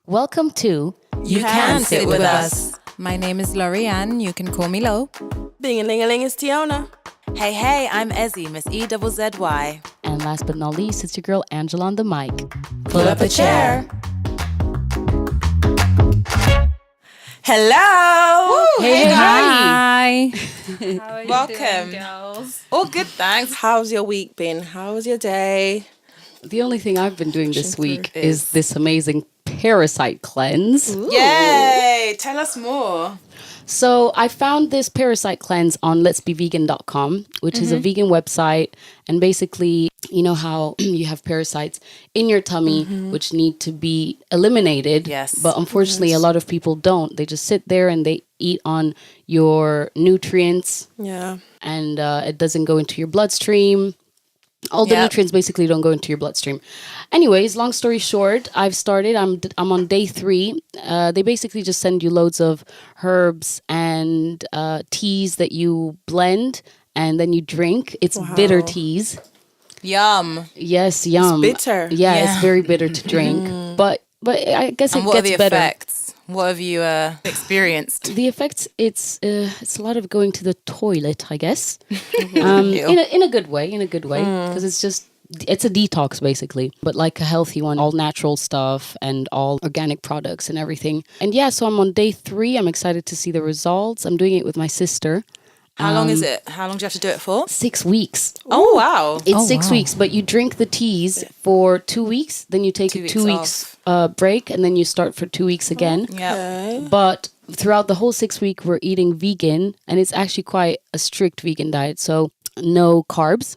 Welcome to You Can Sit With Us. My name is Loriane. You can call me Lo. Ding-a-ling-a-ling, it's Tieona. Hey, I'm Ezzy, Miss EZZY. And last but not least, it's your girl Angela on the mic. Pull up a chair. Hello. Woo, Hey, hi. How are you Welcome. doing, girls? All good, thanks. How's your week been? How's your day? The only thing I've been doing this week is this amazing parasite cleanse. Ooh. Yay! Tell us more. So I found this parasite cleanse on letsbevegan.com, which is a vegan website. And basically, you know how you have parasites in your tummy, which need to be eliminated. Yes. But unfortunately, a lot of people don't. They just sit there and they eat on your nutrients. Yeah. And it doesn't go into your bloodstream. All the nutrients basically don't go into your bloodstream. Anyways, long story short, I've started. I'm on day 3. They basically just send you loads of herbs and teas that you blend and then you drink. It's bitter teas. Yum. Yes, yum. It's bitter. Yeah, it's very bitter to drink. But I guess it And what are gets the better. effects? What have you experienced? The effects, it's a lot of going to the toilet, I guess. In a good way, because it's a detox basically, but like a healthy one, all natural stuff and all organic products and everything. And yeah, so I'm on day 3. I'm excited to see the results. I'm doing it with my sister. How long is it? How long do you have to do it for? 6 weeks. Oh, wow. It's 6 weeks, but you drink the teas for 2 weeks, then you take 2 weeks break, and then you start for 2 weeks again. Yeah. But throughout the whole 6 week, we're eating vegan, and it's actually quite a strict vegan diet. So no carbs,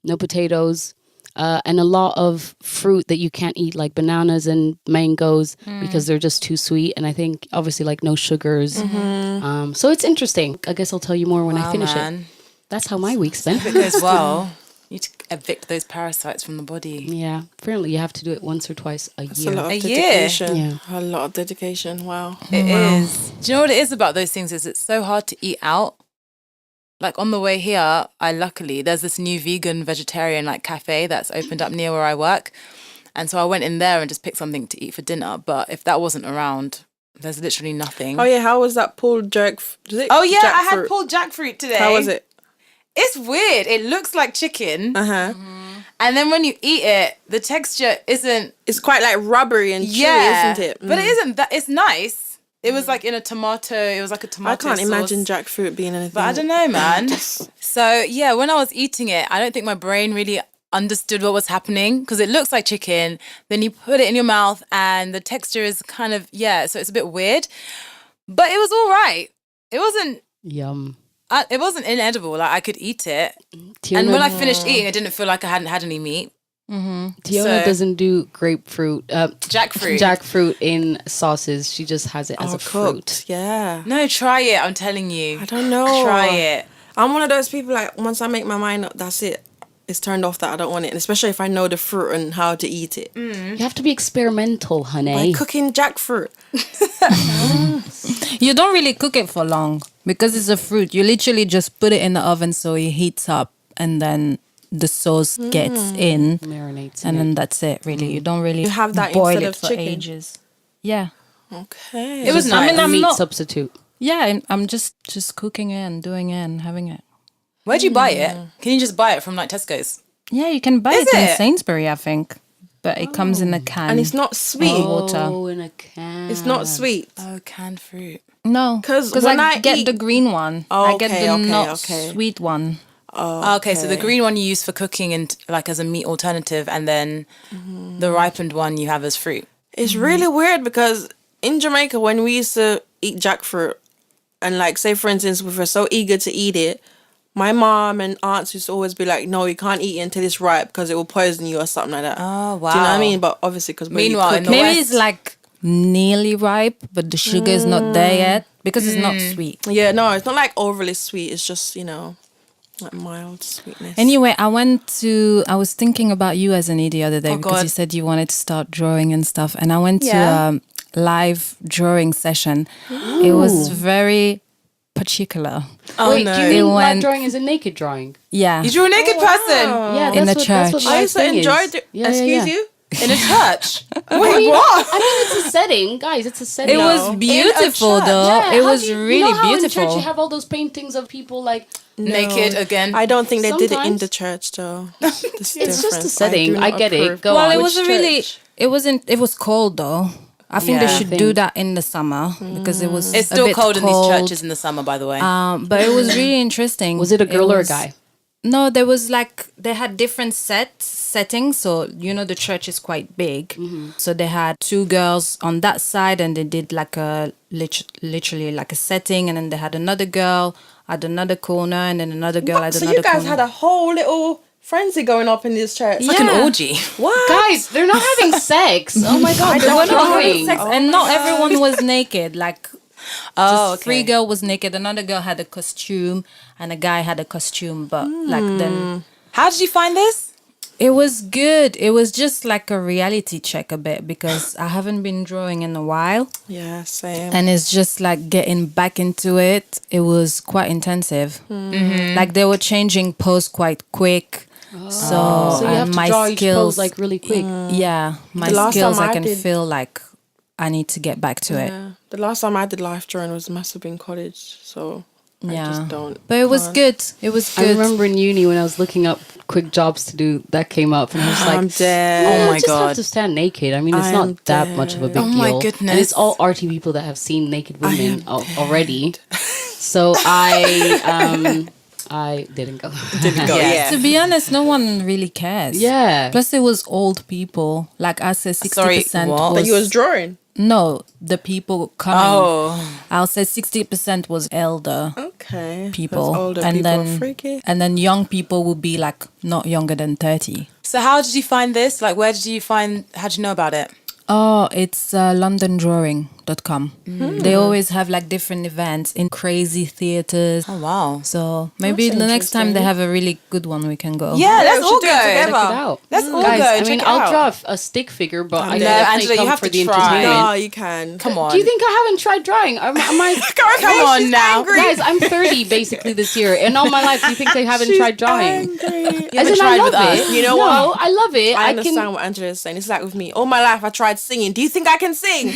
no potatoes, and a lot of fruit that you can't eat, like bananas and mangoes, because they're just too sweet. And I think obviously like no sugars. So it's interesting. I guess I'll tell you more when I finish it. That's how my week's been. If it goes well, you need to evict those parasites from the body. Yeah, apparently you have to do it once or twice a That's year. a lot of A dedication. year? A lot of dedication. Wow. It is. Do you know what it is about those things? Is it's so hard to eat out. Like on the way here, there's this new vegan vegetarian like cafe that's opened up near where I work. And so I went in there and just picked something to eat for dinner. But if that wasn't around, there's literally nothing. Oh yeah, how was that pulled I had pulled jackfruit today. How was it? It's weird. It looks like chicken. Uh-huh. And then when you eat it, the texture isn't... It's quite like rubbery and chewy, isn't it? But it isn't that... It's nice. It was like in a tomato... It was like a tomato I can't sauce. imagine jackfruit being anything. But I don't know, man. So, yeah, when I was eating it, I don't think my brain really understood what was happening because it looks like chicken. Then you put it in your mouth and the texture is kind of... Yeah, so it's a bit weird. But it was all right. It wasn't... Yum. It wasn't inedible. Like, I could eat it. Tieona, And when I finished eating, I didn't feel like I hadn't had any meat. Tieona doesn't do grapefruit, jackfruit in sauces. She just has it as a fruit. Cooked. Yeah. No, try it. I'm telling you. I don't know. Try it. I'm one of those people like once I make my mind up, that's it. It's turned off that I don't want it. And especially if I know the fruit and how to eat it. You have to be experimental, honey. By cooking jackfruit. You don't really cook it for long because it's a fruit. You literally just put it in the oven so it heats up and then the sauce gets in. Marinates. And then that's it, really. You don't really have that boil instead it of for chicken. ages. Yeah. Okay. It was nice. I mean, a I'm meat not... substitute. Yeah, I'm just cooking it and doing it and having it. Where'd you buy it? Can you just buy it from like Tesco's? Yeah, you can buy Is it in it? Sainsbury, I think. But it comes in a can. And it's not sweet. water. Oh, in a can. It's not sweet. Oh, canned fruit. No, 'Cause because when I I get eat- the green one. Oh, I get okay, the okay, not okay. sweet one. Oh, okay, so the green one you use for cooking and like as a meat alternative, and then the ripened one you have as fruit. It's really weird because in Jamaica, when we used to eat jackfruit, and like say for instance, we were so eager to eat it, my mom and aunts used to always be like, "No, you can't eat it until it's ripe because it will poison you or something like that." Oh, wow. Do you know what I mean? But obviously, because Meanwhile, in the Maybe West- it's like nearly ripe, but the sugar is not there yet because it's not sweet. yeah, no, it's not like overly sweet. It's just like mild sweetness. Anyway, I was thinking about you as an the other day because God. you said you wanted to start drawing and stuff. And I went to a live drawing session. It was very particular. Oh, Wait, no. do you mean live went- drawing is a naked drawing? Yeah. You drew a naked person Yeah, In that's the what church. I live used to thing is. enjoy it. Yeah, Excuse yeah. you? in a church. Wait, what? I mean, it's a setting, guys. It's a setting. It was beautiful though. Yeah, It how was do you, really you know how beautiful. in church you have all those paintings of people like. Naked again. I don't think they did it in Sometimes. the church though. It's just a setting. I get it. Go Well, on. it Which was a really. church? It wasn't. It was cold though. I think they Yeah. should do that in the summer because it was. It's a still bit cold in these churches in the summer, by the way. But it was really interesting. Was it a girl or a was- guy? No, there was like they had different settings. So the church is quite big. So they had two girls on that side, and they did like a literally like a setting, and then they had another girl at another corner, and then another girl at So another you guys corner. had a whole little frenzy going up in this church. It's like an yeah. orgy. What? Guys, they're not having sex. Oh my god, They they're were not having trying. sex, and not everyone was naked. Like Oh, just three girl was naked, another girl had a costume, and a guy had a costume. But like then How did you find this? it was good. It was just like a reality check a bit because I haven't been drawing in a while, Yeah, same. and it's just like getting back into it. It was quite intensive. Like they were changing pose quite quick. So So you have to my draw each skills, pose like really quick. yeah, my The last skills time I I can did- feel like I need to get back to it. Yeah. The last time I did life drawing was must have been college, so I just don't. But it was can't. good. It was I good. remember in uni when I was looking up quick jobs to do, that came up, and I was like, I'm dead. Oh my I just have God. to stand naked. I mean, it's I not am that much of a big Oh deal. my And goodness. it's all arty people that have seen naked women already. So I didn't go. Didn't go. Yeah. Yeah. To be honest, no one really cares. Yeah. Plus, it was old people. Like I said, 60% what? That you was drawing. No, the people coming. Oh. I'll say 60% was elder Okay. people, Those older and people are then freaky. and then young people would be like not younger than 30. So how did you find this? Like, how did you know about it? Oh, it's londondrawing.com. They always have like different events in crazy theaters. Oh, wow. So maybe That's the next time they interesting. have a really good one, we can go. Yeah, let's we all should do it go. together. Check it out. Let's all Guys, go. I check mean, it I'll out. draw a stick figure, but I No, definitely Angela, you come have for to the try. entertainment. No, you can. Come on. Do you think I haven't tried drawing? Am I Come on now. guys, I'm 30 basically this year, and all my life, you think they haven't tried drawing? Angry. As haven't in, I tried love with us. it. You know no, what? I love it. I I understand can. what Angela is saying. It's like with me. All my life I tried singing. Do you think I can sing?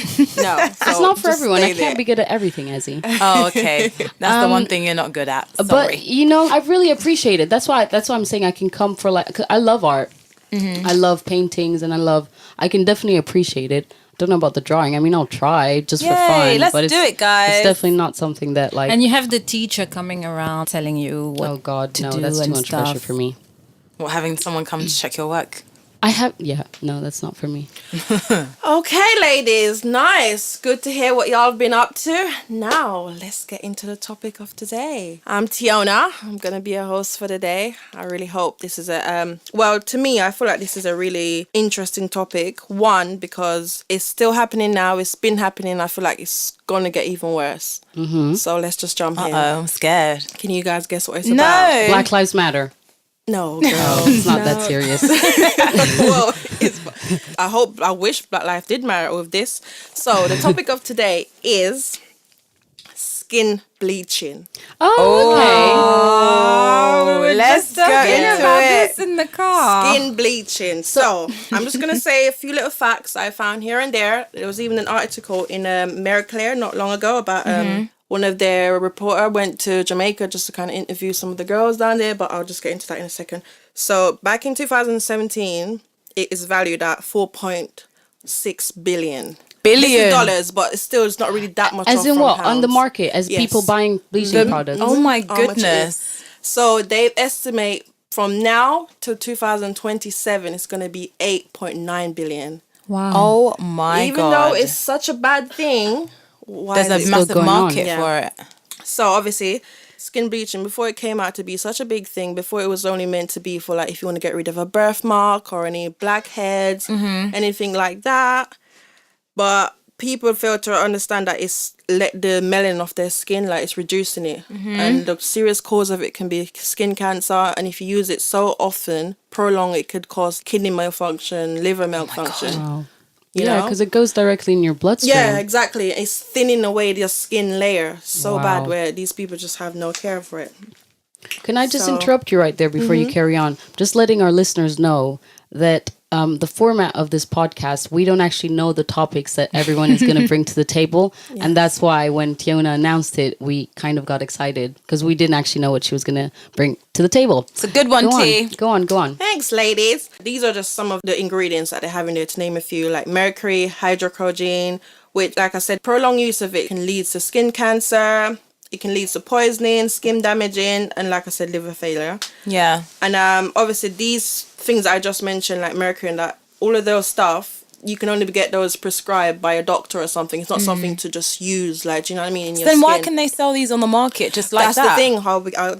No. It's not for everyone. I can't be good at everything, Ezzy. Oh, okay. That's the one thing you're not good at. Sorry. But you know, I really appreciate it. That's why I'm saying I can come for like. 'Cause I love art. I love paintings, and I can definitely appreciate it. Don't know about the drawing. I mean, I'll try just for Yay, fun. let's but it's, do it, guys. It's definitely not something that like. And you have the teacher coming around telling you what oh God, to no, do that's too and much stuff. pressure for me. What, having someone come to check your work? No, that's not for me. Okay, ladies. Nice. Good to hear what y'all have been up to. Now, let's get into the topic of today. I'm Tieona. I'm going to be a host for the day. I really hope this is well, to me, I feel like this is a really interesting topic. One, because it's still happening now. It's been happening. I feel like it's going to get even worse. So let's just jump in. Oh, I'm scared. Can you guys guess what it's No. about? Black Lives Matter. No, girl. It's not that serious. Well, I wish Black Life did matter with this. So the topic of today is skin bleaching. Oh, Let's go into it. in the car. Skin bleaching. So I'm just gonna say a few little facts I found here and there. There was even an article in Marie Claire not long ago about one of their reporter went to Jamaica just to kind of interview some of the girls down there, but I'll just get into that in a second. So back in 2017, it is valued at $4.6 billion. This is dollars, but it's not really that much. as off in from what on the pounds. market as Yes. people buying bleaching products. Oh my How much it goodness. is. So they estimate from now to 2027, it's going to be 8.9 billion. Wow. Oh my Even god. though it's such a bad thing, why There's is a it massive going on? market Yeah. for it. So obviously, skin bleaching, before it came out to be such a big thing, before it was only meant to be for like if you want to get rid of a birthmark or any blackheads, anything like that. But people fail to understand that it's let the melanin of their skin, like it's reducing it. And the serious cause of it can be skin cancer. And if you use it so often, prolonged, it could cause kidney malfunction, liver malfunction. Wow. You Yeah, know? because it goes directly in your bloodstream. Yeah, exactly. It's thinning away the skin layer so Wow. bad where these people just have no care for it. Can I just So- interrupt you right there before you carry on? Just letting our listeners know that the format of this podcast, we don't actually know the topics that everyone is going to bring to the table. And that's why when Tieona announced it, we kind of got excited because we didn't actually know what she was going to bring to the table. It's a good one, T. Go on. Thanks, ladies. These are just some of the ingredients that they have in there, to name a few, like mercury, hydrocodone, which, like I said, prolonged use of it can lead to skin cancer. It can lead to poisoning, skin damaging, and like I said, liver failure. Yeah. And obviously these things I just mentioned, like mercury and that, all of those stuff, you can only get those prescribed by a doctor or something. It's not something to just use, like, do you know what I mean? In your Then why skin. can they sell these on the market just like That's that? the thing. Hold on a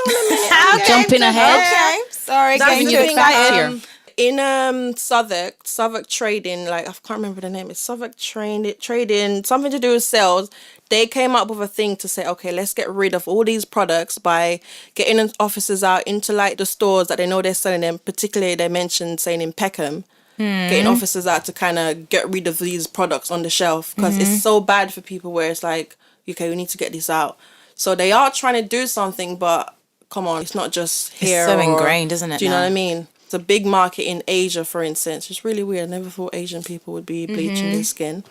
minute. Okay, Jumping ahead. Okay. Sorry, That's getting the you thing. excited. In Southwark Trading, like I can't remember the name. It's Southwark Trading, something to do with sales. They came up with a thing to say, okay, let's get rid of all these products by getting officers out into like the stores that they know they're selling them. Particularly, they mentioned saying in Peckham, getting officers out to kind of get rid of these products on the shelf because it's so bad for people. Where it's like, okay, we need to get this out. So they are trying to do something, but come on, it's not just here. It's so ingrained, isn't it? Do you know now? what I mean? It's a big market in Asia, for instance. It's really weird. I never thought Asian people would be bleaching their skin.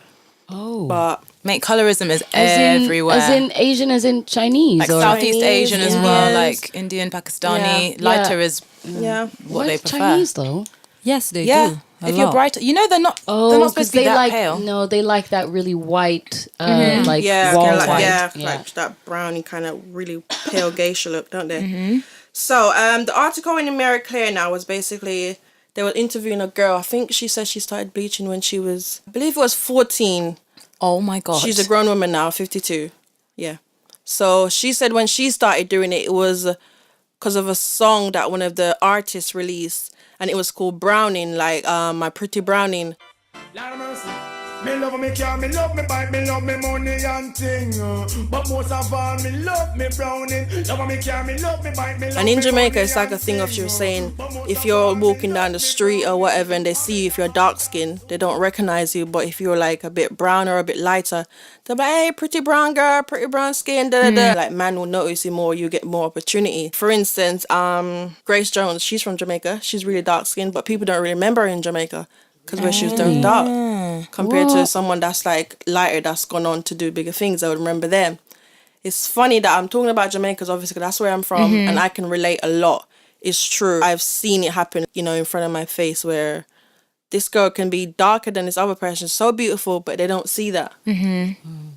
Oh. But Mate, colorism is As everywhere. As in Asian, as in Chinese? like or Southeast Chinese, Asian as yeah. well, like Indian, Pakistani. Yeah. Lighter is yeah. what they prefer. Chinese, though? Yes, they Yeah. do. A If you're lot. brighter, you know they're not supposed to be they that like pale. no, they like that really white, like Yeah, raw like, white. yeah, like that browny kind of really pale geisha look, don't they? So, the article in the Mirror Clear now was basically they were interviewing a girl. I think she said she started bleaching when she was, I believe it was 14. Oh my god. She's a grown woman now, 52. Yeah. So she said when she started doing it, it was because of a song that one of the artists released, and it was called Browning, like My Pretty Browning. Lord of mercy. Me love me car, me love me bike, me love me money and thing. But most of all, me love me browning. Love me car, me love me bike, me love And in me Jamaica, money it's like a and thing of thing. she was saying, if you're walking down the street or whatever and they see you, if you're dark skinned, they don't recognize you. But if you're like a bit brown or a bit lighter, they're like, hey, pretty brown girl, pretty brown skin, da da da. Like, man will notice you more, you get more opportunity. For instance, Grace Jones, she's from Jamaica. She's really dark skinned, but people don't really remember her in Jamaica because where she was very dark. Compared to someone that's like lighter, that's gone on to do bigger things, I would remember them. It's funny that I'm talking about Jamaica because obviously that's where I'm from and I can relate a lot. It's true. I've seen it happen, you know, in front of my face where this girl can be darker than this other person, so beautiful, but they don't see that.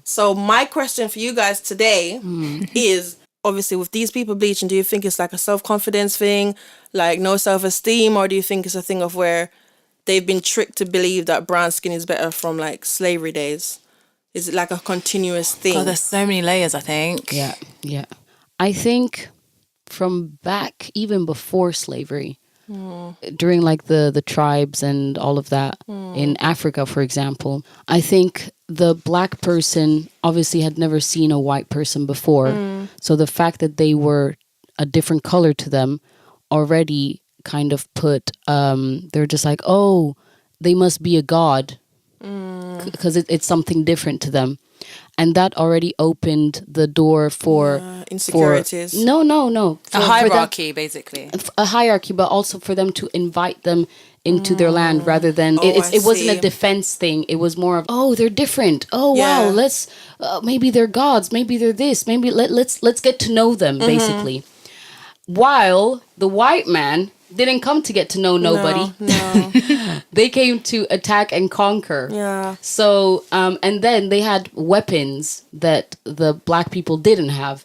So my question for you guys today is, obviously with these people bleaching, do you think it's like a self-confidence thing, like no self-esteem, or do you think it's a thing of where they've been tricked to believe that brown skin is better from like slavery days? Is it like a continuous thing? God, there's so many layers, I think. Yeah. I think from back even before slavery, during like the tribes and all of that in Africa, for example, I think the black person obviously had never seen a white person before. So the fact that they were a different color to them already kind of put, they're just like, oh, they must be a god because it's something different to them. And that already opened the door for insecurities. No. A For them- hierarchy, basically. a hierarchy, but also for them to invite them into their land rather than I it wasn't see. a defense thing. It was more of, oh, they're different. Oh Yeah. wow, let's maybe they're gods, maybe they're this, maybe let's get to know them basically. While the white man didn't come to get to know nobody. No. They came to attack and conquer. Yeah. So and then they had weapons that the black people didn't have.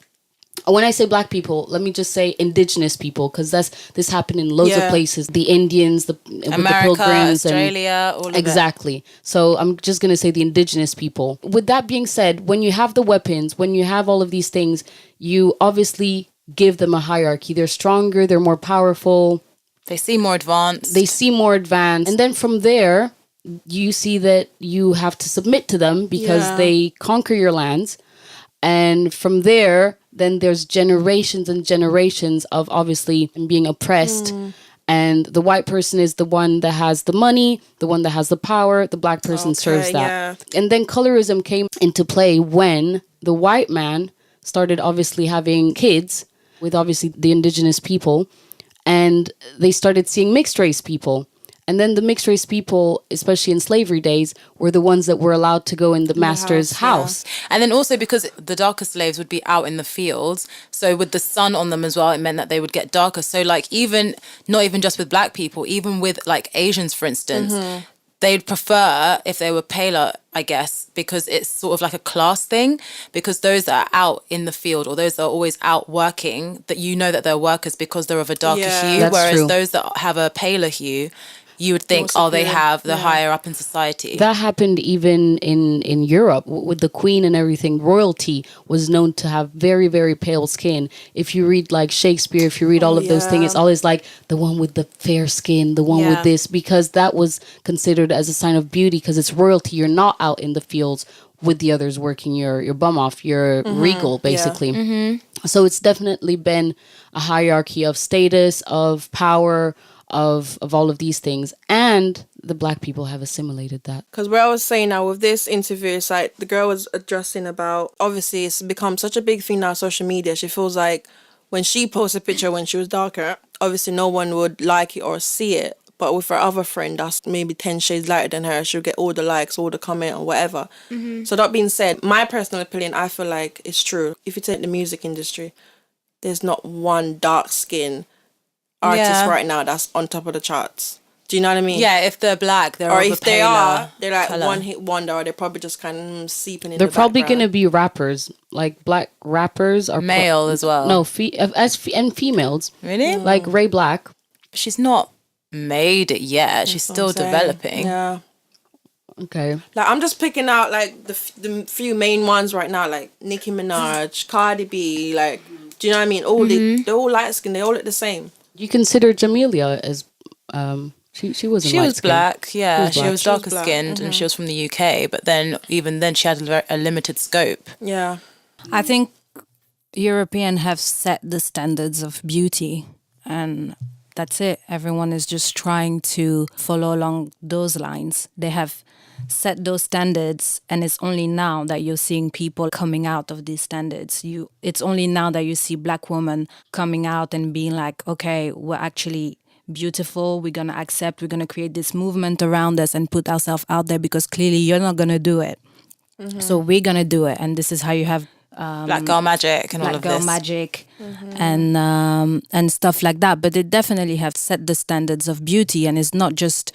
When I say black people, let me just say indigenous people, because this happened in loads of Yeah. places. The Indians, with the America, Pilgrims, Australia, all of it. exactly. So I'm just gonna say the indigenous people. With that being said, when you have the weapons, when you have all of these things, you obviously give them a hierarchy. They're stronger. They're more powerful. They seem more advanced. They seem more advanced, and then from there, you see that you have to submit to them because Yeah. they conquer your lands. And from there, then there's generations and generations of obviously being oppressed. And the white person is the one that has the money, the one that has the power. The black person serves that. yeah. And then colorism came into play when the white man started obviously having kids with obviously the indigenous people. And they started seeing mixed race people. And then the mixed race people, especially in slavery days, were the ones that were allowed to go in the master's house. And then also because the darker slaves would be out in the fields, so with the sun on them as well, it meant that they would get darker. So like even, not even just with black people, even with like Asians, for instance, they'd prefer if they were paler, I guess, because it's sort of like a class thing, because those that are out in the field or those that are always out working, that you know that they're workers because they're of a darker hue, That's whereas true. those that have a paler hue, you would think, they have the higher up in society. That happened even in Europe with the Queen and everything. Royalty was known to have very, very pale skin. If you read like Shakespeare, if you read all of those things, it's always like the one with the fair skin, the one with this, because that was considered as a sign of beauty because it's royalty. You're not out in the fields with the others working your bum off. You're regal, basically. So it's definitely been a hierarchy of status, of power, of all of these things, and the black people have assimilated that. Because where I was saying now with this interview, it's like the girl was addressing about, obviously it's become such a big thing now on social media. She feels like when she posts a picture when she was darker, obviously no one would like it or see it. But with her other friend that's maybe 10 shades lighter than her, she'll get all the likes, all the comment or whatever. So that being said, my personal opinion, I feel like it's true. If you take the music industry, there's not one dark skin artist right now that's on top of the charts. Do you know what I mean? Yeah, if they're black, they're or of if a they paler are, they're like colour. one hit wonder, or they're probably just kind of seeping in. They're the probably background. going to be rappers, like black rappers are Male as well. No, and females. Really? Like Ray Black. She's not made it yet. She's still What I'm saying. developing. Yeah. Okay. Like I'm just picking out like the few main ones right now, like Nicki Minaj, Cardi B. Like, do you know what I mean? All they're all light skinned. They all look the same. You consider Jamelia as she wasn't She was light-skinned. black, yeah. She was darker black. skinned and she was from the UK, but then even then she had a limited scope. Yeah. I think European have set the standards of beauty, and that's it. Everyone is just trying to follow along those lines. They have set those standards, and it's only now that you're seeing people coming out of these standards. It's only now that you see black women coming out and being like, okay, we're actually beautiful, we're gonna accept, we're gonna create this movement around us and put ourselves out there, because clearly you're not gonna do it. So we're gonna do it, and this is how you have Black Girl Magic and all Black of Girl this. Magic and stuff like that. But they definitely have set the standards of beauty, and it's not just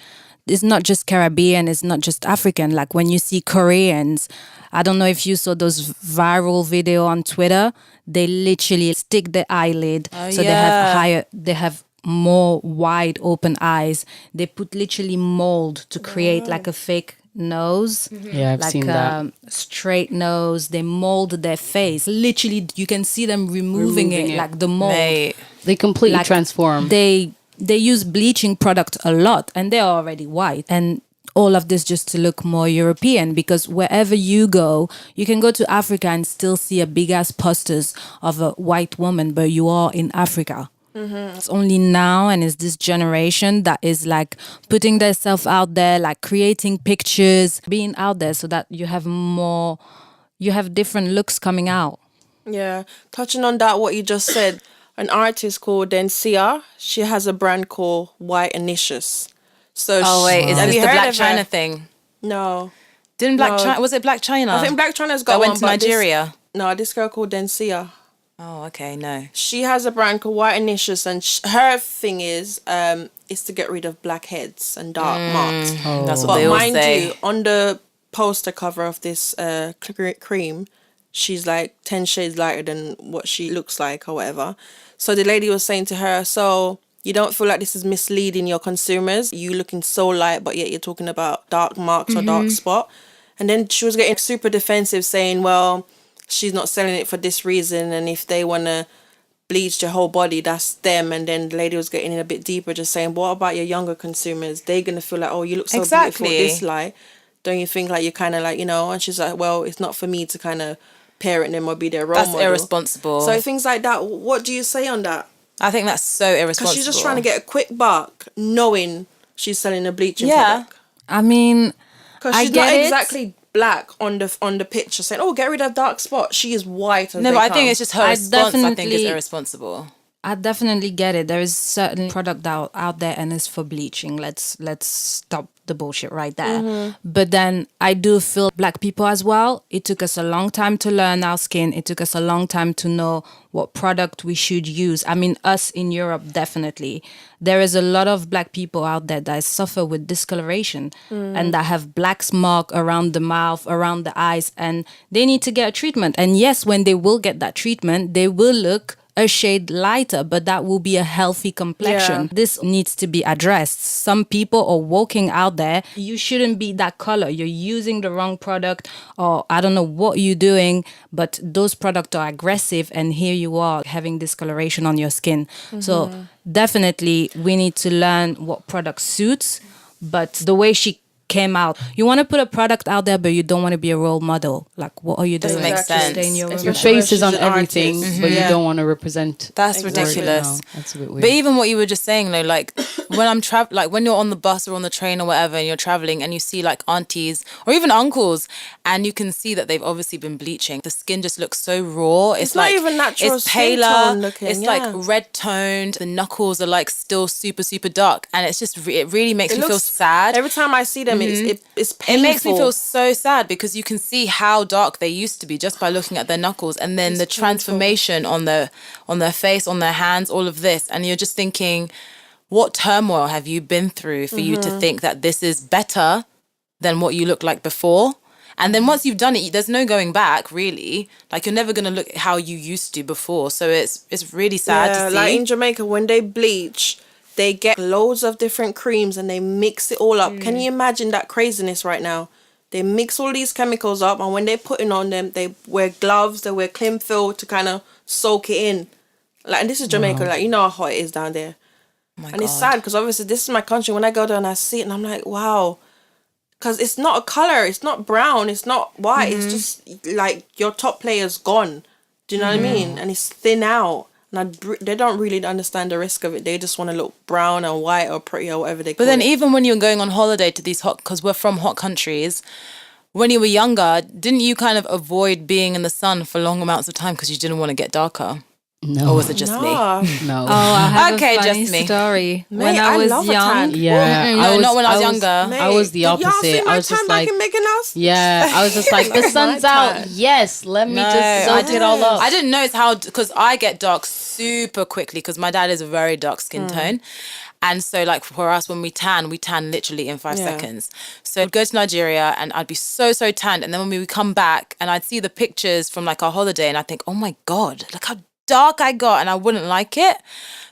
Caribbean, it's not just African. Like when you see Koreans, I don't know if you saw those viral video on Twitter, they literally stick the eyelid, so they have more wide open eyes. They put literally mold to create like a fake nose. Yeah, I've like seen that. Straight nose. They mold their face. Literally, you can see them removing it, like the mold. Mate. They completely Like, transform. They use bleaching product a lot, and they're already white. And all of this just to look more European, because wherever you go, you can go to Africa and still see a big ass posters of a white woman, but you are in Africa. It's only now, and it's this generation that is like putting themselves out there, like creating pictures, being out there, so that you have different looks coming out. Yeah. Touching on that, what you just said, an artist called Densia, she has a brand called White Initius. So Oh wait, is have this you the heard Black of China her? thing? No. Didn't Black No. China, was it Black China? I think Black China's got that one. went to but this- Nigeria. no, this girl called Densia. Oh, okay, no. She has a brand called White Initius, and her thing is to get rid of blackheads and dark marks. That's what But they all mind say. you, on the poster cover of this cream, she's like 10 shades lighter than what she looks like or whatever. So the lady was saying to her, so you don't feel like this is misleading your consumers? You looking so light, but yet you're talking about dark marks or dark spot. And then she was getting super defensive, saying, well, she's not selling it for this reason, and if they want to bleach your whole body, that's them. And then the lady was getting in a bit deeper, just saying, what about your younger consumers? They're going to feel like, oh, you look so beautiful this light. Don't you think like you're kind of like, you know? And she's like, well, it's not for me to kind of parent them or be their role That's model. irresponsible. So things like that, what do you say on that? I think that's so irresponsible. Because she's just trying to get a quick buck, knowing she's selling a bleaching Yeah. product. I mean, Because I she's get not it. exactly black on the picture, saying, oh, get rid of dark spot. She is white as No, they but I come. think it's just her I response I think is definitely- irresponsible. I definitely get it. There is certain product out there and it's for bleaching. Let's stop the bullshit right there. But then I do feel black people as well. It took us a long time to learn our skin. It took us a long time to know what product we should use. I mean, us in Europe, definitely. There is a lot of black people out there that suffer with discoloration and that have black mark around the mouth, around the eyes, and they need to get a treatment. And yes, when they will get that treatment, they will look a shade lighter, but that will be a healthy complexion. Yeah. This needs to be addressed. Some people are walking out there, you shouldn't be that color. You're using the wrong product, or I don't know what you're doing, but those products are aggressive, and here you are having discoloration on your skin. So definitely we need to learn what product suits, but the way she came out, you want to put a product out there, but you don't want to be a role model. Like, what are you doing? Doesn't make sense. Stay in your Especially Your room. face is on she's an everything, artist. but you don't want to represent. That's Exactly. ridiculous. No, that's a bit weird. But even what you were just saying though, like when I'm like when you're on the bus or on the train or whatever, and you're traveling and you see like aunties or even uncles, and you can see that they've obviously been bleaching. The skin just looks so raw. It's not like, even natural It's skin paler. tone looking, It's yeah. like red toned. The knuckles are like still super super dark, and it's just it really makes me feel sad. Every time I see them, it's painful. It makes me feel so sad because you can see how dark they used to be just by looking at their knuckles, and then the transformation on their face, on their hands, all of this, and you're just thinking, what turmoil have you been through for you to think that this is better than what you looked like before? And then once you've done it, there's no going back, really. Like, you're never going to look how you used to before. So it's really sad to see. Like in Jamaica, when they bleach, they get loads of different creams and they mix it all up. Can you imagine that craziness right now? They mix all these chemicals up, and when they're putting on them, they wear gloves, they wear cling film to kind of soak it in. Like, and this is Jamaica, like, you know how hot it is down there. Oh my And it's God. sad because obviously this is my country. When I go there and I see it, and I'm like, wow. Because it's not a color, it's not brown, it's not white. It's just like your top player's gone. Do you know what I mean? And it's thin out. And they don't really understand the risk of it. They just want to look brown or white or pretty or whatever they call But then it. even when you're going on holiday to these hot, because we're from hot countries, when you were younger, didn't you kind of avoid being in the sun for long amounts of time because you didn't want to get darker? No. Or was it just me? Nah. No. Oh, I have Okay, a funny just me. story. Mate, When I I was love a young, tan. Yeah. No, not when I was younger. Mate, I was the did y'all see opposite. my I was tan just back like, in Mykonos? yeah, I was just like, the sun's My out. tan. Yes, let me just I soak it all up. I didn't notice how, because I get dark super quickly because my dad is a very dark skin tone. And so, like, for us, when we tan literally in 5 seconds. So I'd go to Nigeria and I'd be so tanned. And then when we would come back and I'd see the pictures from like our holiday and I think, oh my God, look how dark I got, and I wouldn't like it.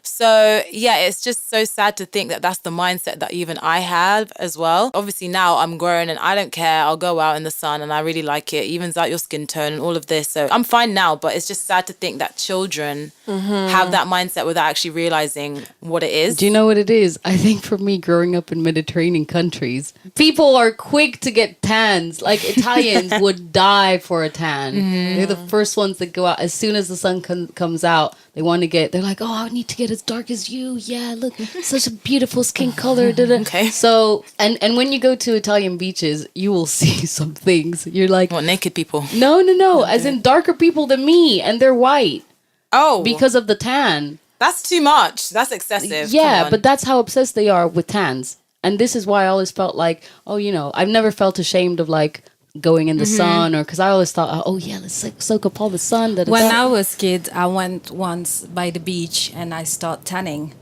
So yeah, it's just so sad to think that that's the mindset that even I have as well. Obviously now I'm grown and I don't care. I'll go out in the sun and I really like it. Evens out your skin tone and all of this. So I'm fine now, but it's just sad to think that children have that mindset without actually realizing what it is. Do you know what it is? I think for me, growing up in Mediterranean countries, people are quick to get tans. Like Italians would die for a tan. They're the first ones that go out as soon as the sun comes out. They want to get. They're like, oh, I need to get as dark as you. Yeah, look, such a beautiful skin color. Da, da. Okay. So, and when you go to Italian beaches, you will see some things. You're like, What, naked people? no, as in darker people than me, and they're white Oh, because of the tan. that's too much. That's excessive. Yeah, Come on. but that's how obsessed they are with tans. And this is why I always felt like, oh, you know, I've never felt ashamed of like going in the sun, or because I always thought, oh yeah, let's soak up all the sun. Da, da, when da. I was kid, I went once by the beach and I started tanning.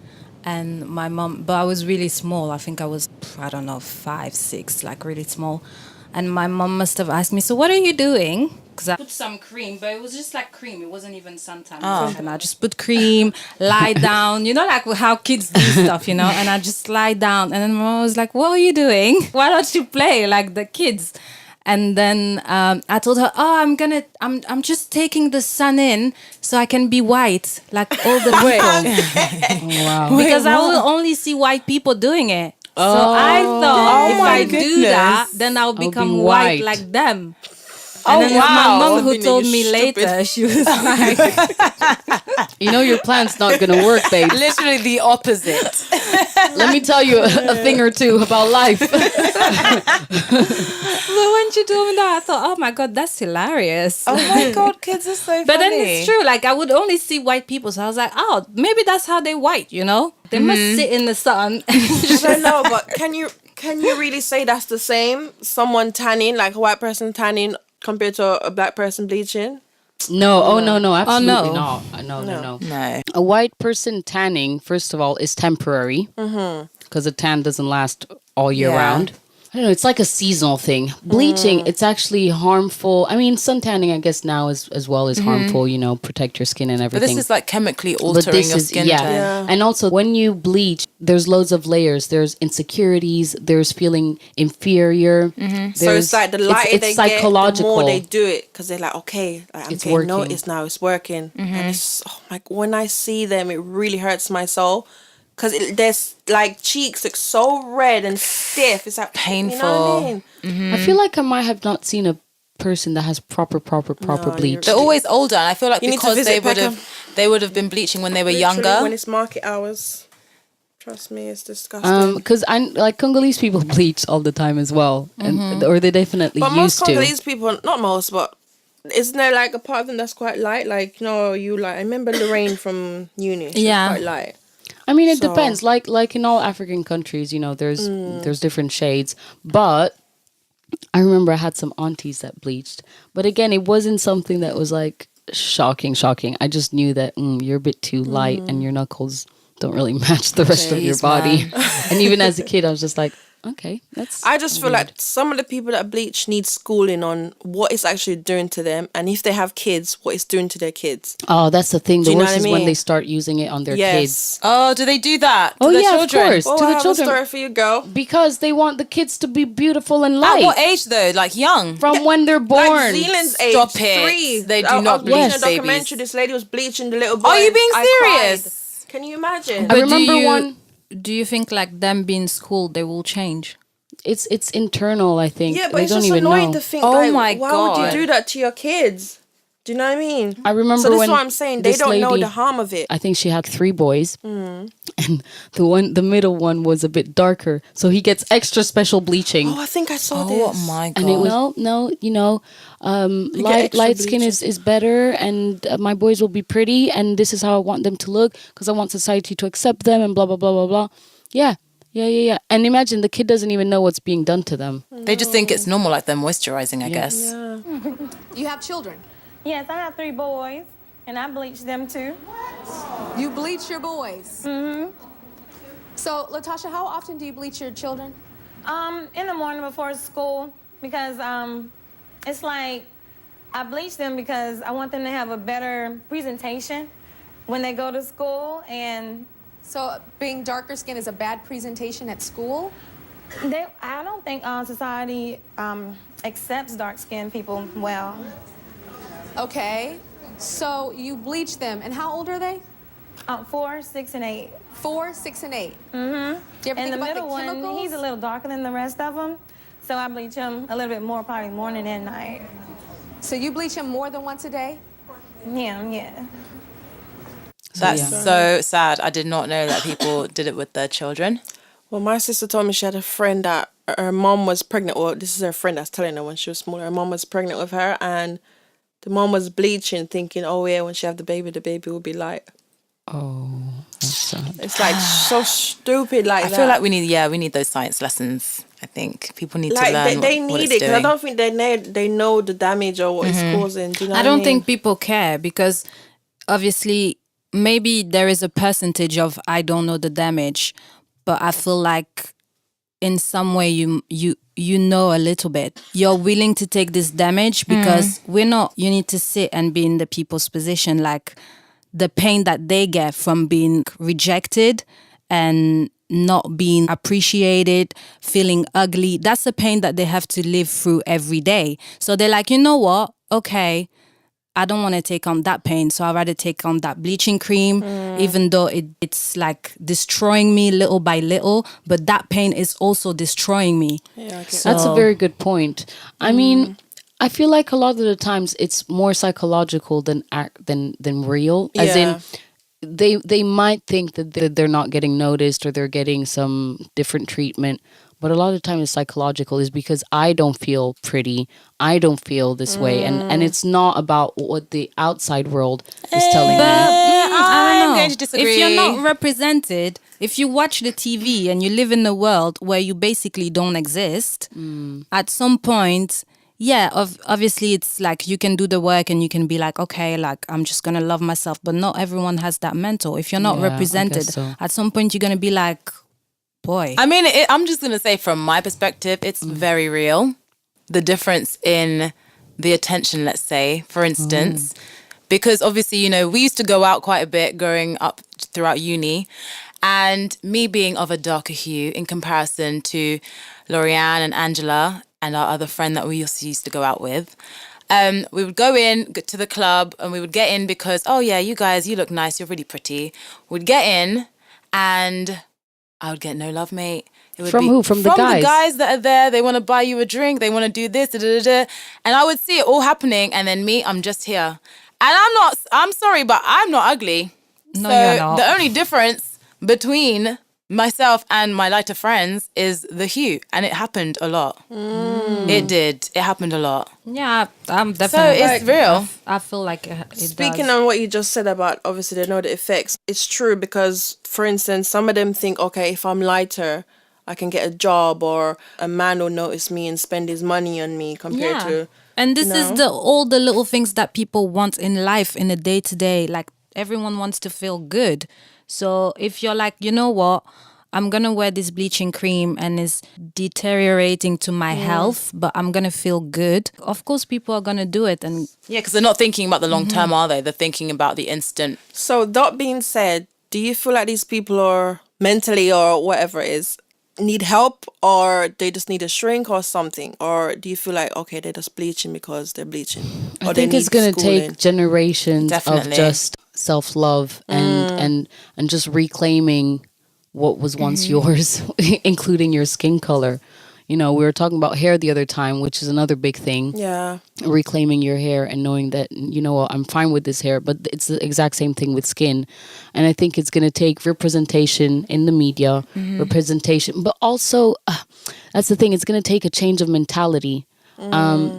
And my mom, but I was really small. I think I was, I don't know, 5, 6, like really small. And my mom must have asked me, so what are you doing? Because I put some cream, but it was just like cream. It wasn't even suntan. And I just put cream, lie down, you know, like how kids do stuff, you know. And I just lie down. And then my mom was like, what are you doing? Why don't you play like the kids? And then I told her, oh, I'm just taking the sun in so I can be white, like all the people. Wow. Because I will only see white people doing it. So I thought if my I do that, goodness. then I'll be become white. white like them. And then wow. my mom who Sabina, told you me stupid. later, she was like, You know your plan's not gonna work, babe. Literally the opposite. Let me tell you a thing or two about life. but when she told me that, I thought, oh my God, that's hilarious. Oh my God, kids are so funny. But then it's true. Like, I would only see white people. So I was like, oh, maybe that's how they white, you know? They must sit in the sun. I don't know, but can you really say that's the same? Someone tanning, like a white person tanning compared to a black person bleaching? No, no, absolutely no. not. No. No. A white person tanning, first of all, is temporary because a tan doesn't last all year Yeah. round. I don't know. It's like a seasonal thing. Bleaching, it's actually harmful. I mean, sun tanning, I guess now as well is harmful. You know, protect your skin and But everything. this is like chemically But altering this your is skin yeah. tone. And also when you bleach, there's loads of layers. There's insecurities. There's feeling inferior. So it's like the lighter it's they psychological. get, the more they do it because they're like, okay, like, I'm It's getting working. noticed now, it's working. And it's when I see them, it really hurts my soul because there's like cheeks look so red and stiff. It's like Painful. You know what I mean? I feel like I might have not seen a person that has proper bleach. They're always older, and I feel like You need to because visit they would have been bleaching when they were Literally, younger. when it's market hours. Trust me, it's disgusting. Because I like Congolese people bleach all the time as well, and or they definitely But most used to. Congolese people, not most, but isn't there like a part of them that's quite light? Like, I remember Lorraine from uni. She Yeah. was quite light. I mean, it So- depends. Like in all African countries, you know, there's different shades. But I remember I had some aunties that bleached, but again, it wasn't something that was like shocking. I just knew that you're a bit too light, and your knuckles don't really match the rest of your Jeez, body. And even as a kid, I was just like, okay, that's. I just feel weird. like some of the people that bleach need schooling on what it's actually doing to them, and if they have kids, what it's doing to their kids. Oh, that's the thing. The you know worst what is I when mean? they start using it on their kids. Oh, do they do that? To Oh, their yeah, of children? course. Oh, To I the have children. a story for you, girl. Because they want the kids to be beautiful and At light what age though? Like young? from when they're born. Like Zealand's age, Stop it. 3. They do I not was watching bleach a documentary. babies. This lady was bleaching the little boy. Are you being I serious? cried. Can you imagine? I But remember one. Do you think like them being schooled, they will change? It's internal, I think. Yeah, but they it's don't just even annoying know. to think. Oh like, my why God. would you do that to your kids? Do you know what I mean? I remember So this when is what I'm saying. They this don't know lady- the harm of it. I think she had 3 boys, and the middle one was a bit darker, so he gets extra special bleaching. Oh, I think I saw Oh this. my god! And it was no, you know, light extra skin is better, and my boys will be pretty, and this is how I want them to look because I want society to accept them, and blah blah blah blah blah. Yeah. And imagine the kid doesn't even know what's being done to them. They just think it's normal, like they're moisturizing, I guess. You have children. Yes, I have 3 boys, and I bleach them too. You bleach your boys. Mm-hmm. So, Latasha, how often do you bleach your children? In the morning before school, because it's like I bleach them because I want them to have a better presentation when they go to school, and So, being darker skin is a bad presentation at school? I don't think society accepts dark-skinned people well. Okay. So, you bleach them. And how old are they? 4, 6, and 8. 4, 6, and 8. Mm-hmm. Do you ever And think the about middle the one, chemicals? he's a little darker than the rest of them, so I bleach him a little bit more, probably morning and night. So, you bleach them more than once a day? Yeah. That's so sad. I did not know that people did it with their children. Well, my sister told me she had a friend that her mom was pregnant. Well, this is her friend that's telling her when she was smaller. Her mom was pregnant with her, and the mom was bleaching, thinking, "Oh yeah, when she have the baby will be light." Oh, that's sad. It's like so stupid. Like I feel like we need those science lessons. I think people need to like learn they what need it's it because I doing. don't think they know the damage or what it's causing. Do you know I what don't mean? think people care because obviously maybe there is a percentage of I don't know the damage, but I feel like in some way you know a little bit. You're willing to take this damage because you need to sit and be in the people's position, like the pain that they get from being rejected and not being appreciated, feeling ugly. That's the pain that they have to live through every day. So they're like, you know what? Okay, I don't want to take on that pain, so I'd rather take on that bleaching cream, even though it's like destroying me little by little, but that pain is also destroying me. Yeah, okay. That's a very good point. I mean, I feel like a lot of the times it's more psychological than real. As in, they might think that they're not getting noticed or they're getting some different treatment, but a lot of the time it's psychological. Is because I don't feel pretty, I don't feel this way, and it's not about what the outside world is telling me. I'm going to disagree. If you're not represented, if you watch the TV and you live in a world where you basically don't exist, at some point, yeah, obviously it's like you can do the work and you can be like, okay, like I'm just going to love myself. But not everyone has that mental. If you're not Yeah, I represented, guess so. at some point you're going to be like, boy. I mean, I'm just going to say from my perspective, it's very real. The difference in the attention, let's say, for instance, because obviously, you know, we used to go out quite a bit growing up throughout uni, and me being of a darker hue in comparison to Loriane and Angela and our other friend that we also used to go out with, we would go in to the club and we would get in because, oh yeah, you guys, you look nice, you're really pretty. We'd get in and I would get no love, mate. It would From who? From the guys? the guys that are there. They want to buy you a drink. They want to do this, da, da, da, da. And I would see it all happening. And then me, I'm just here. And I'm sorry, but I'm not ugly. No, so you're not. the only difference between myself and my lighter friends is the hue. And it happened a lot. It did. It happened a lot. Yeah, I'm So definitely. it's real. I feel like it Speaking does. on what you just said about obviously they know the effects, it's true because, for instance, some of them think, okay, if I'm lighter, I can get a job or a man will notice me and spend his money on me compared to. And this is all the little things that people want in life in a day to day. Like everyone wants to feel good. So if you're like, you know what, I'm gonna wear this bleaching cream and it's deteriorating to my health, but I'm gonna feel good. Of course, people are gonna do it. And Yeah, because they're not thinking about the long term, are they? They're thinking about the instant. So that being said, do you feel like these people are mentally or whatever it is need help or they just need a shrink or something? Or do you feel like, okay, they're just bleaching because they're bleaching? Or I they think it's need going to schooling? take generations Definitely. of just self-love and just reclaiming what was once yours, including your skin color. You know, we were talking about hair the other time, which is another big thing. Yeah. Reclaiming your hair and knowing that, you know what, I'm fine with this hair, but it's the exact same thing with skin. And I think it's going to take representation in the media, representation, but also, that's the thing, it's going to take a change of mentality.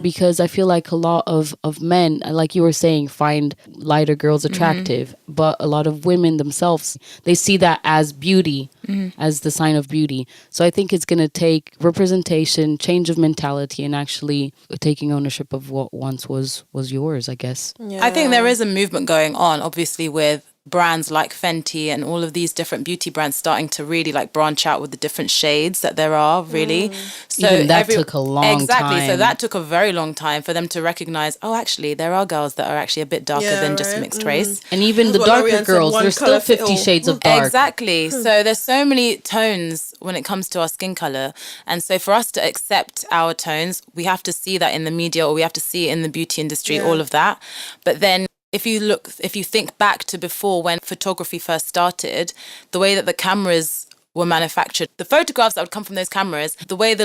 Because I feel like a lot of men, like you were saying, find lighter girls attractive, but a lot of women themselves, they see that as beauty, as the sign of beauty. So I think it's going to take representation, change of mentality, and actually taking ownership of what once was yours, I guess. I think there is a movement going on, obviously, with brands like Fenty and all of these different beauty brands starting to really like branch out with the different shades that there are, really. So Even that took a long Exactly. So time. that took a very long time for them to recognize, oh, actually, there are girls that are actually a bit darker than just right. mixed race. And even That's the what darker Loriane said, girls, one there's still colour fit 50 all. shades of dark. Exactly. So there's so many tones when it comes to our skin color. And so for us to accept our tones, we have to see that in the media or we have to see it in the beauty industry, all of that. But then if you think back to before when photography first started, the way that the cameras were manufactured, the photographs that would come from those cameras, the way the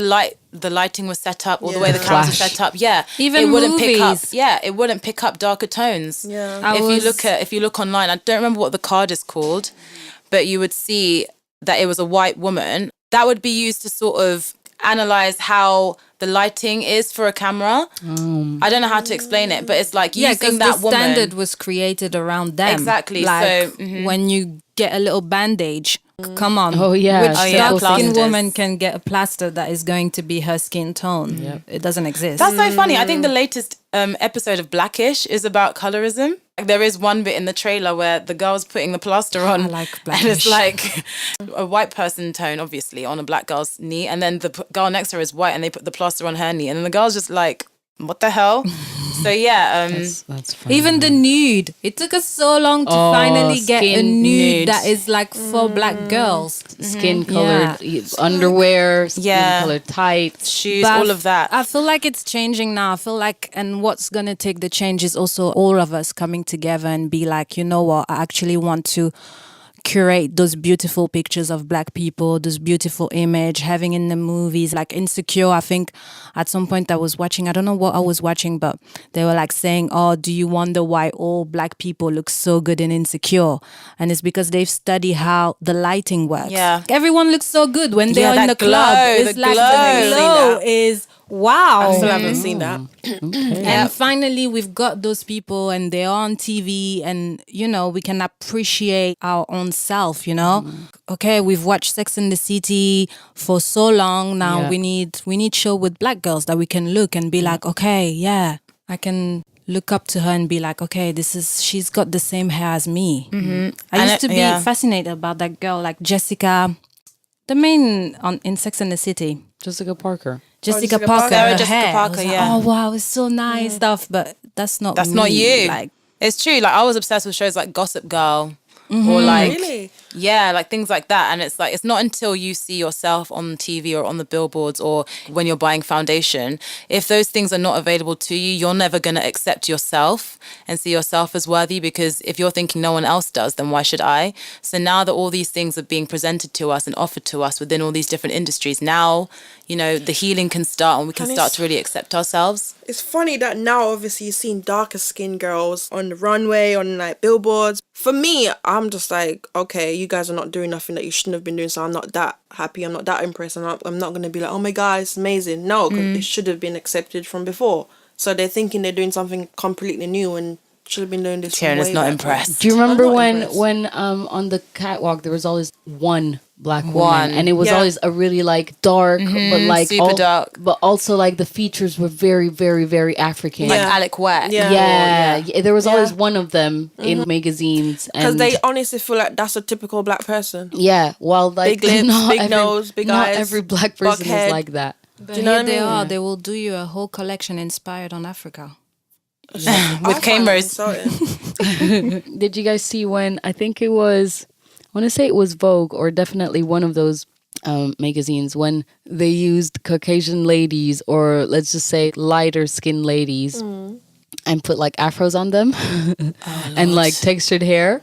lighting was set up, or the way the cameras were Flash. set up, Even it wouldn't pick up. movies. Yeah, it wouldn't pick up darker tones. Yeah. If you look online, I don't remember what the card is called, but you would see that it was a white woman. That would be used to sort of analyze how the lighting is for a camera. I don't know how to explain it, but it's like yeah, using because that the woman. standard was created around them. Exactly, Like so, when you get a little bandage, come on. Oh, yeah. Which Oh, yeah, dark skinned plasters. woman can get a plaster that is going to be her skin tone? It doesn't exist. That's so funny. I think the latest episode of Blackish is about colorism. Like, there is one bit in the trailer where the girl's putting the plaster on. I like And it's Blackish. like a white person tone, obviously, on a black girl's knee. And then the girl next to her is white and they put the plaster on her knee. And then the girl's just like, what the hell? So yeah, That's funny. Even the nude. It took us so long to Oh, finally get a skin nude nude. that is like for black girls. skin colored underwear, skin Yeah. colored tights. shoes, But all of that. I feel like it's changing now. I feel like, and what's going to take the change is also all of us coming together and be like, you know what, I actually want to curate those beautiful pictures of black people, those beautiful image having in the movies, like Insecure. I think at some point I was watching, I don't know what I was watching, but they were like saying, oh, do you wonder why all black people look so good in Insecure? And it's because they've studied how the lighting works. Yeah. Everyone looks so good when they're in that the club. glow, It's the like glow. the glow is wow. I still haven't seen that. And finally, we've got those people and they're on TV and, you know, we can appreciate our own self, you know? Okay, we've watched Sex and the City for so long. Now Yeah. we need show with black girls that we can look and be like, okay, yeah, I can look up to her and be like, okay, she's got the same hair as me. I used to be fascinated about that girl, like Jessica, the main in Sex and the City. Jessica Parker. Jessica Jessica Parker. Parker. her Jessica hair. I Parker, was like, yeah. oh wow, it's so nice stuff, but that's not not me. you. Like, It's true. Like I was obsessed with shows like Gossip Girl or like Really? yeah, like things like that. And it's like it's not until you see yourself on TV or on the billboards or when you're buying foundation, if those things are not available to you, you're never gonna accept yourself and see yourself as worthy, because if you're thinking no one else does, then why should I? So now that all these things are being presented to us and offered to us within all these different industries, now, you know, the healing can start and we can And start it's- to really accept ourselves. It's funny that now obviously you've seen darker skinned girls on the runway, on like billboards. For me, I'm just like, okay, you guys are not doing nothing that you shouldn't have been doing, so I'm not that happy, I'm not that impressed, I'm not going to be like, oh my God, it's amazing. No, 'cause it should have been accepted from before. So they're thinking they're doing something completely new and should have been doing this from Tieona's way not back. impressed. Do you remember I'm not when impressed. on the catwalk there was always one black One. woman, and it was Yeah. always a really like dark, but like super dark. but also like the features were very, very, very African. Like Yeah. Alec Wack. Yeah. Yeah, there was always Yeah. one of them in magazines, Because and they honestly feel like that's a typical black person. yeah, while like Big lips, not big every, nose, big not eyes, every black person buckhead. is like that. but you know here what I they mean? are. They will do you a whole collection inspired on Africa. With cameras. Did you guys see when I think it was, I want to say it was Vogue or definitely one of those magazines, when they used Caucasian ladies, or let's just say lighter skinned ladies, and put like afros on them and like textured hair.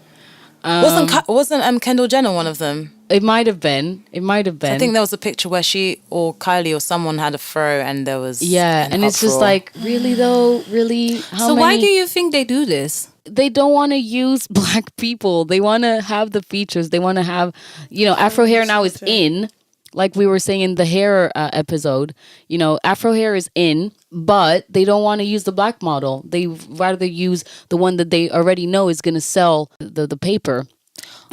Wasn't Kendall Jenner one of them? It might have been. I think there was a picture where she or Kylie or someone had a fro and there was Yeah, an and it's just uproar. like, really though, really? How So many? why do you think they do this? They don't want to use black people. They want to have the features. They want to have, you know, Afro hair now is in. Like we were saying in the hair episode, you know, Afro hair is in, but they don't want to use the black model. They rather use the one that they already know is going to sell the paper.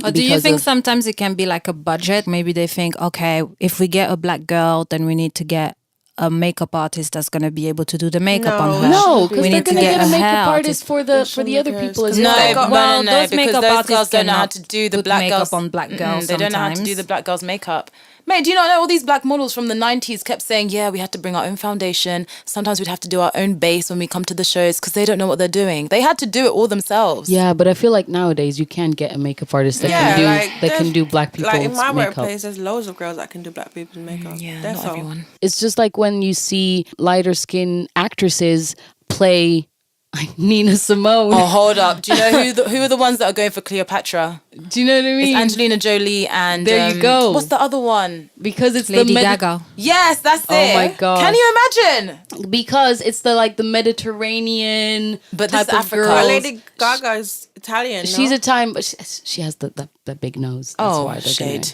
Or do you because think of- sometimes it can be like a budget? Maybe they think, okay, if we get a black girl, then we need to get a makeup artist that's going to be able to do the makeup on her. No, because We they're need to going to get a hair makeup artist artist. for the other people as No, well. but Well, no, those because makeup those artists girls don't know how cannot to do the put black makeup girls on black girls They don't know how to do sometimes. the black girls' makeup. Mate, do you not know all these black models from the 90s kept saying, yeah, we had to bring our own foundation. Sometimes we'd have to do our own base when we come to the shows because they don't know what they're doing. They had to do it all themselves. Yeah, but I feel like nowadays you can get a makeup artist that can do black people's Like in my makeup. workplace, there's loads of girls that can do black people's makeup. Yeah, Therefore, not everyone. It's just like when you see lighter skin actresses play like Nina Simone. Oh, hold up. Do you know who are the ones that are going for Cleopatra? Do you know what I mean? It's Angelina Jolie and... There you go. What's the other one? Because it's Lady the Gaga. Yes, that's it. Oh my God. Can you imagine? because it's the like the Mediterranean But this type is of Africa. girls. But Lady Gaga is Italian. She's no? Italian, but she has the big nose. That's Oh, why they're shade.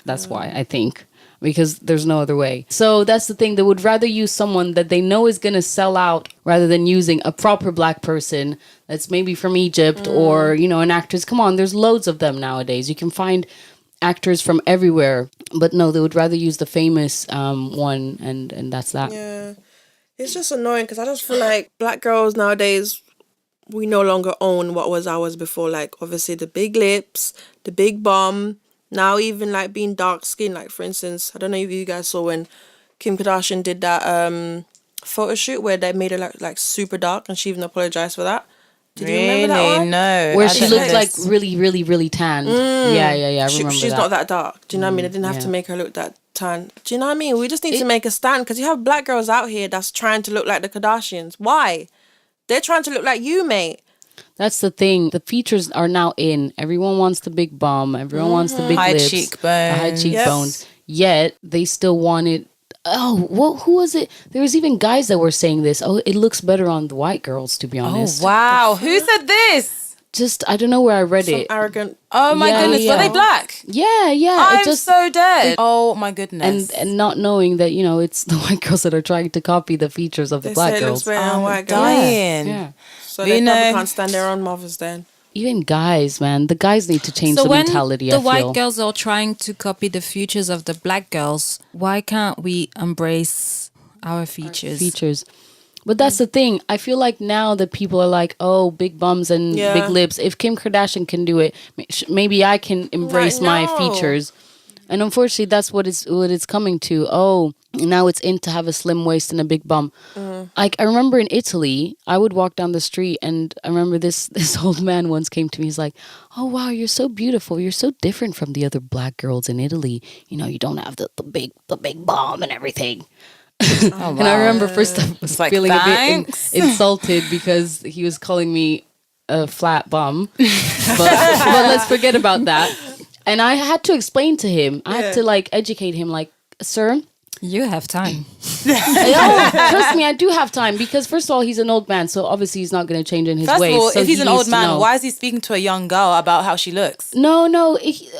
that's why I think, because there's no other way. So that's the thing. They would rather use someone that they know is going to sell out rather than using a proper black person that's maybe from Egypt or, you know, an actress. Come on, there's loads of them nowadays. You can find actors from everywhere. But no, they would rather use the famous one, and that's that. Yeah. It's just annoying because I just feel like black girls nowadays, we no longer own what was ours before. Like, obviously, the big lips, the big bum. Now, even like being dark skinned, like for instance, I don't know if you guys saw when Kim Kardashian did that photo shoot where they made her like super dark and she even apologized for that. Did you remember that one? No. Where I she don't looked know like this. really, really, really tanned. Yeah, I remember She's that. not that dark. Do you know what I mean? They didn't have to yeah. make her look that tan. Do you know what I mean? We just need to make a stand because you have black girls out here that's trying to look like the Kardashians. Why? They're trying to look like you, mate. That's the thing. The features are now in. Everyone wants the big bum. Everyone wants the big High lips. cheekbones. High cheekbones. Yet they still want it. Oh, who was it? There was even guys that were saying this. Oh, it looks better on the white girls, to be honest. Oh, wow. Who said this? Just, I don't know where I read Some it. arrogant. Oh, my Yeah, goodness. yeah. Were they black? Yeah. I'm It just, so dead. Oh, my goodness. and not knowing that, it's the white girls that are trying to copy the features of the They black say it looks girls. better on white girls. dying. Yeah. So You they probably know- can't stand their own mothers then. Even guys, man. The guys need to change So the when mentality, the I feel. white girls are trying to copy the features of the black girls, why can't we embrace our features? But that's the thing. I feel like now that people are like, oh, big bums and Yeah. big lips. If Kim Kardashian can do it, maybe I can embrace my no. features. And unfortunately, that's what it's coming to. Oh, now it's in to have a slim waist and a big bum. Like, I remember in Italy, I would walk down the street, and I remember this old man once came to me. He's like, "Oh wow, you're so beautiful. You're so different from the other black girls in Italy. You don't have the big bum and everything." And I remember first I was like, feeling thanks. a bit insulted because he was calling me a flat bum. But let's forget about that. And I had to explain to him. I had to educate him, like, sir. You have time. Trust me, I do have time, because first of all, he's an old man, so obviously he's not going to change in his First ways. of all, so if he's he an needs old to man, know. why is he speaking to a young girl about how she looks? No,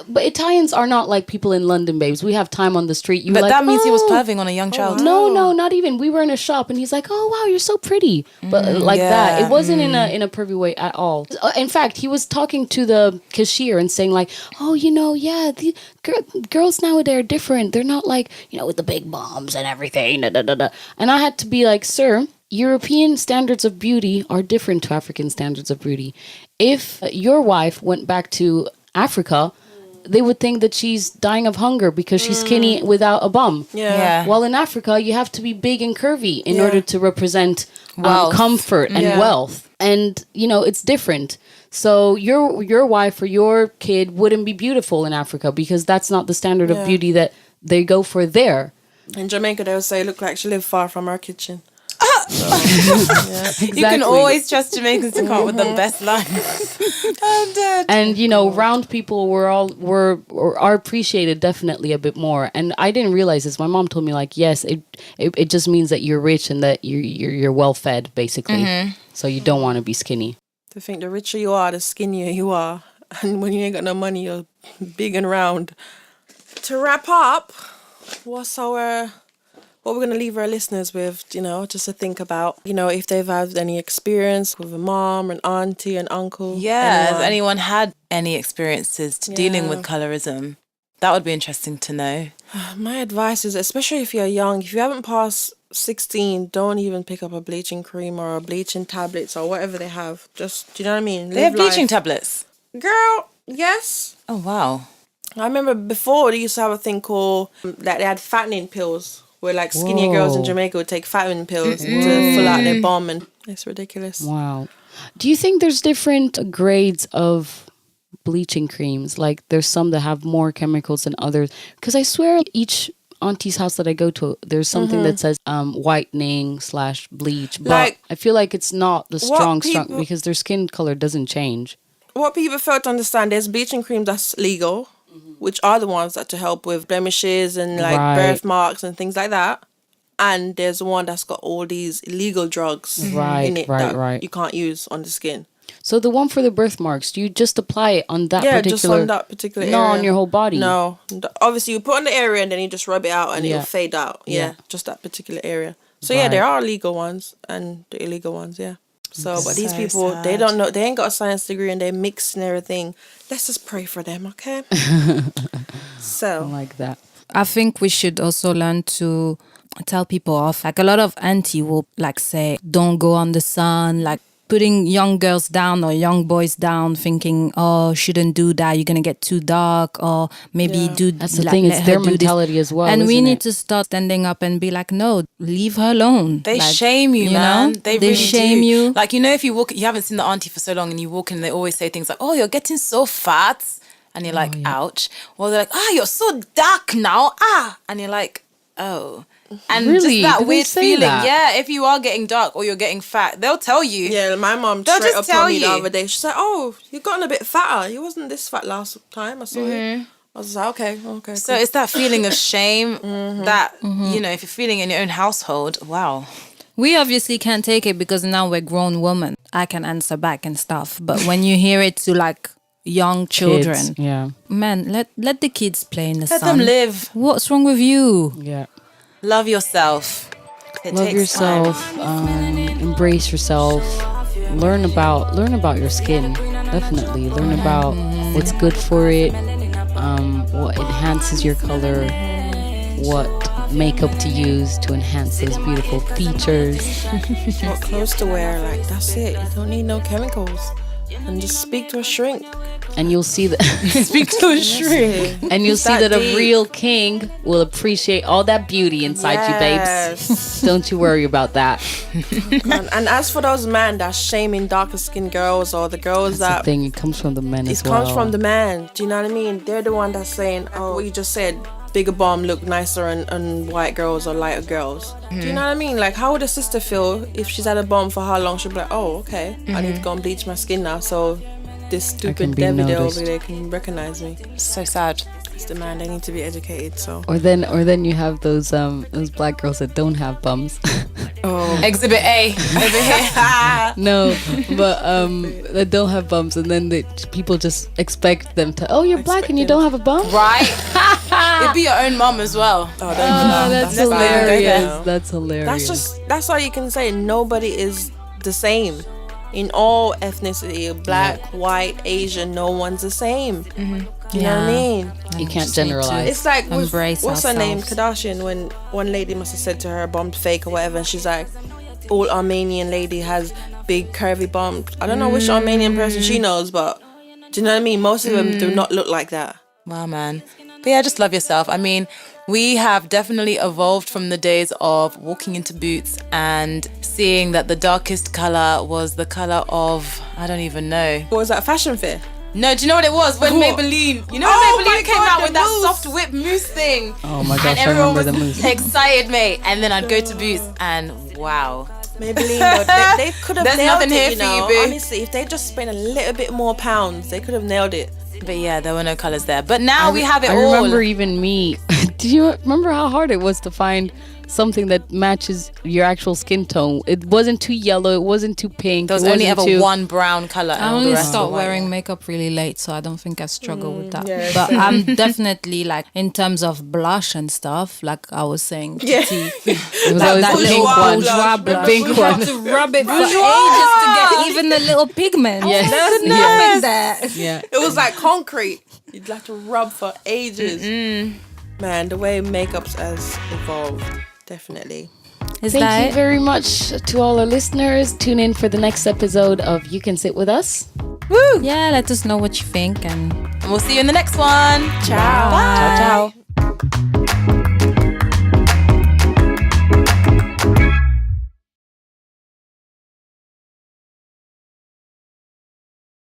but Italians are not like people in London, babes. We have time on the street. But that means he was "Oh." perving on a young child. No, not even. We were in a shop, and he's like, "Oh wow, you're so pretty," but like yeah. that. It wasn't in a pervy way at all. In fact, he was talking to the cashier and saying like, "Oh, yeah, the girls nowadays are different. They're not like with the big bombs and everything." Da, da, da, da. And I had to be like, "Sir, European standards of beauty are different to African standards of beauty. If your wife went back to Africa, they would think that she's dying of hunger because she's skinny without a bum. Yeah. While in Africa, you have to be big and curvy in order to represent Wealth. comfort and wealth. And, it's different. So your wife or your kid wouldn't be beautiful in Africa because that's not the standard of beauty that they go for there. In Jamaica, they would say, look like she lived far from our kitchen. Exactly. You can always trust Jamaicans to come up with the best lines. I'm dead. And round people are appreciated definitely a bit more. And I didn't realize this. My mom told me like, yes, it just means that you're rich and that you're well fed basically. So you don't want to be skinny. To think the richer you are, the skinnier you are, and when you ain't got no money, you're big and round. To wrap up, what we're going to leave our listeners with, just to think about, if they've had any experience with a mom, an auntie, an uncle. Yeah, has anyone had any experiences dealing with colorism? That would be interesting to know. My advice is, especially if you're young, if you haven't passed 16, don't even pick up a bleaching cream or a bleaching tablets or whatever they have. Just, do you know what I mean? They have Live life. bleaching tablets. Girl, yes. Oh, wow. I remember before they used to have a thing called, that they had fattening pills. Where like skinnier girls in Jamaica would take fattening pills to fill out their bum, and it's ridiculous. Wow. Do you think there's different grades of bleaching creams? Like there's some that have more chemicals than others? Because I swear each auntie's house that I go to, there's something that says whitening/bleach. But Like, I feel like it's not the strong people- because their skin color doesn't change. What people fail to understand, there's bleaching cream that's legal, which are the ones that to help with blemishes and like Right. birthmarks and things like that. And there's one that's got all these illegal drugs in it that you can't use on the skin. So the one for the birthmarks, do you just apply it on that Yeah, particular? just on that particular area. Not on your whole body. No. Obviously, you put on the area and then you just rub it out and Yeah. it'll fade out. Yeah, Yeah. just that particular area. So yeah, there are legal ones and the illegal ones, yeah. So, but these So people, they sad. don't know, they ain't got a science degree and they're mixing everything. Let's just pray for them, okay? So, Like that. I think we should also learn to tell people off. Like a lot of auntie will like say, don't go on the sun, like putting young girls down or young boys down thinking, oh, shouldn't do that, you're going to get too dark, or maybe do That's the like, thing, let it's her their do this. mentality as well. And we isn't need it? to start standing up and be like, no, leave her alone. They Like, shame you, you man. know? They They really shame do. you. Like, if you haven't seen the auntie for so long and you walk in, they always say things like, oh, you're getting so fat. And you're like, ouch. Or they're like, you're so dark now. And you're like, oh. And Really? just Do that they weird say feeling. that? Yeah, if you are getting dark or you're getting fat, they'll tell you. Yeah, my mom They'll straight just up tell told me the you. other day. She's like, "Oh, you've gotten a bit fatter. You wasn't this fat last time I saw you." I was like, "Okay." So Cool. it's that feeling of shame that, you know, if you're feeling in your own household, wow. We obviously can't take it because now we're grown women. I can answer back and stuff. But when you hear it to like young children, Kids, yeah. man, let the kids play in the Let sun. them live. What's wrong with you? Yeah. Love yourself. It Love takes yourself. Embrace yourself. Learn about your skin. Definitely learn about what's good for it. What enhances your color. What makeup to use to enhance those beautiful features. What clothes to wear, like that's it. You don't need no chemicals. And just speak to a shrink. And you'll see that speak to a shrink. And you'll see that a deep. real king will appreciate all that beauty inside you, babes. Yes. Don't you worry about that. And as for those men that shaming darker skinned girls or the girls That's the that thing. It comes from the men it as well. comes from the man. Do you know what I mean? They're the one that's saying, oh, what you just said, bigger bomb look nicer on white girls or lighter girls. Do you know what I mean? Like, how would a sister feel if she's had a bomb for how long? She'll be like, oh, okay, I need to go and bleach my skin now so this can stupid be David noticed. over there can recognize me. So sad. It's the man, they need to be educated, so. Or then you have those black girls that don't have bums. Exhibit A over here. No, but that don't have bums, and then people just expect them to. Oh, you're black and you don't have a bum. Right? It'd be your own mum as well. Oh, That's fine. hilarious. That's hilarious. That's all you can say. Nobody is the same. In all ethnicity, black, white, Asian, no one's the same. You know what I mean? You can't generalize. It's like with, Embrace what's her name, ourselves. Kardashian, when one lady must have said to her bombed fake or whatever, and she's like, all Armenian lady has big curvy bumps. I don't know which Armenian person she knows, but do you know what I mean? Most of them do not look like that. Wow, man. But yeah, just love yourself. I mean, we have definitely evolved from the days of walking into Boots and seeing that the darkest colour was the colour of, I don't even know. What was that, fashion fair? No, do you know what it was? When What? Maybelline, you know Oh when my Maybelline came God, out the with that mousse. soft whip mousse thing? Oh my gosh, And I everyone remember was the mousse. excited, mate. And then I'd go to Boots and wow. Maybelline, though, they could have There's nailed nothing it, here you for know. you, boo. Honestly, if they just spent a little bit more pounds, they could have nailed it. But yeah, there were no colours there. But now we have it I all. remember even me. Do you remember how hard it was to find something that matches your actual skin tone? It wasn't too yellow. It wasn't too pink. There was it only wasn't ever too... one brown colour. I and all the only rest started were white. wearing makeup really late, so I don't think I struggle with that. yeah, But I'm definitely like, in terms of blush and stuff, like I was saying, Yeah. Titi, It was always the pink bourgeois one. blush. The pink we one. had to rub it for ages to get even a little pigment. Yes. There's Yes. nothing there. Yeah. It was like concrete. You'd have to rub for ages. Man, the way makeups has evolved, definitely. Is Thank that you it? very much to all our listeners. Tune in for the next episode of You Can Sit With Us. Yeah, let us know what you think and And we'll see you in the next one. Ciao. Bye. Ciao, ciao.